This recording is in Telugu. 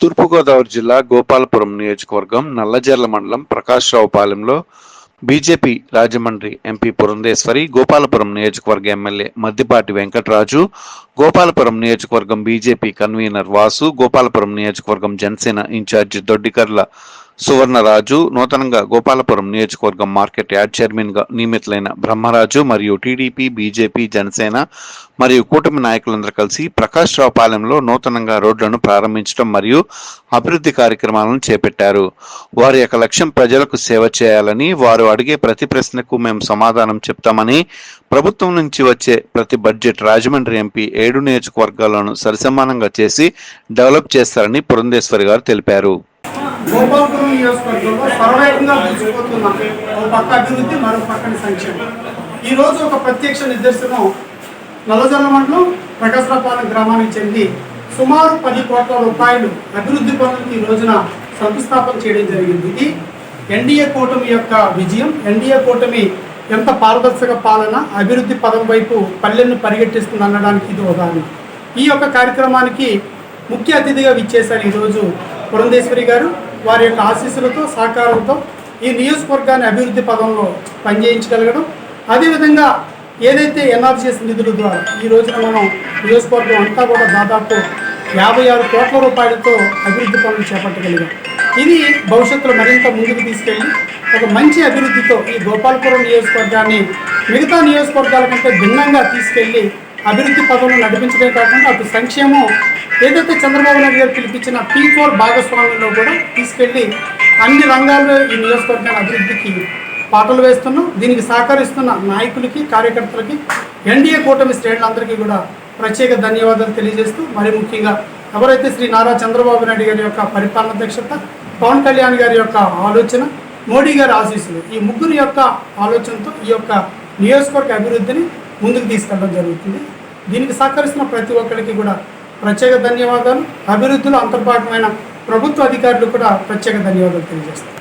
తూర్పుగోదావరి జిల్లా గోపాలపురం నియోజకవర్గం నల్లజర్ల మండలం ప్రకాశ్రావుపాలెంలో బీజేపీ రాజమండ్రి ఎంపీ పురంధేశ్వరి, గోపాలపురం నియోజకవర్గ ఎమ్మెల్యే మద్దిపాటి వెంకటరాజు, గోపాలపురం నియోజకవర్గం బీజేపీ కన్వీనర్ వాసు, గోపాలపురం నియోజకవర్గం జనసేన ఇన్ఛార్జి దొడ్డికర్ల సువర్ణరాజు, నూతనంగా గోపాలపురం నియోజకవర్గం మార్కెట్ యార్డ్ చైర్మన్గా నియమితులైన బ్రహ్మరాజు మరియు టీడీపీ, బీజేపీ, జనసేన మరియు కూటమి నాయకులందరూ కలిసి ప్రకాశ్రావుపాలెంలో నూతనంగా రోడ్లను ప్రారంభించడం మరియు అభివృద్ధి కార్యక్రమాలను చేపట్టారు. వారి యొక్క లక్ష్యం ప్రజలకు సేవ చేయాలని, వారు అడిగే ప్రతి ప్రశ్నకు మేము సమాధానం చెప్తామని, ప్రభుత్వం నుంచి వచ్చే ప్రతి బడ్జెట్ రాజమండ్రి ఎంపీ 7 నియోజకవర్గాలను సరిసమానంగా చేసి డెవలప్ చేస్తారని పురంధేశ్వరి గారు తెలిపారు. గోపాలపురం నియోజకవర్గంలో సర్వేగంగా దూసుకుపోతున్న ఒక పక్క అభివృద్ధి, మరో పక్కన సంక్షేమం. ఈరోజు ఒక ప్రత్యక్ష నిదర్శనం నల్లజర్ల మండలం ప్రకాశ్రావుపాలెం గ్రామానికి చెంది సుమారు 10 కోట్ల రూపాయలు అభివృద్ధి పనులకు ఈ రోజున శంకుస్థాపన చేయడం జరిగింది. ఇది ఎన్డీఏ కూటమి యొక్క విజయం. ఎన్డీఏ కూటమి ఎంత పారదర్శక పాలన, అభివృద్ధి పదం వైపు పల్లెలను పరిగెట్టిస్తుంది అనడానికి ఇది ఉదాహరణ. ఈ యొక్క కార్యక్రమానికి ముఖ్య అతిథిగా విచ్చేశారు ఈరోజు పురంధేశ్వరి గారు. వారి యొక్క ఆశీస్సులతో, సహకారంతో ఈ నియోజకవర్గాన్ని అభివృద్ధి పదంలో పనిచేయించగలగడం, అదేవిధంగా ఏదైతే ఎన్ఆర్జీఎస్ నిధుల ద్వారా ఈ రోజున మనం నియోజకవర్గం అంతా కూడా దాదాపు 56 కోట్ల రూపాయలతో అభివృద్ధి పనులు చేపట్టగలిగాం. ఇది భవిష్యత్తులో మరింత ముందుకు తీసుకెళ్ళి ఒక మంచి అభివృద్ధితో ఈ గోపాలపురం నియోజకవర్గాన్ని మిగతా నియోజకవర్గాల కంటే భిన్నంగా తీసుకెళ్ళి అభివృద్ధి పదంలో నడిపించడమే కాకుండా అటు సంక్షేమం ఏదైతే చంద్రబాబు నాయుడు గారు పిలిపించిన P4 భాగస్వామ్యంలో కూడా తీసుకెళ్ళి అన్ని రంగాల్లో ఈ నియోజకవర్గాన్ని అభివృద్ధికి పాటలు వేస్తున్నాం. దీనికి సహకరిస్తున్న నాయకులకి, కార్యకర్తలకి, ఎన్డీఏ కూటమి శ్రేణులందరికీ కూడా ప్రత్యేక ధన్యవాదాలు తెలియజేస్తూ, మరి ముఖ్యంగా ఎవరైతే శ్రీ నారా చంద్రబాబు నాయుడు గారి యొక్క పరిపాలన దక్షత, పవన్ కళ్యాణ్ గారి యొక్క ఆలోచన, మోడీ గారి ఆశీస్సులు, ఈ ముగ్గురు యొక్క ఆలోచనతో ఈ యొక్క నియోజకవర్గ అభివృద్ధిని ముందుకు తీసుకెళ్ళడం జరుగుతుంది. దీనికి సహకరిస్తున్న ప్రతి ఒక్కరికి కూడా ప్రత్యేక ధన్యవాదాలు. అభివృద్ధిలో అంతర్భాగమైన ప్రభుత్వ అధికారులు కూడా ప్రత్యేక ధన్యవాదాలు తెలియజేస్తారు.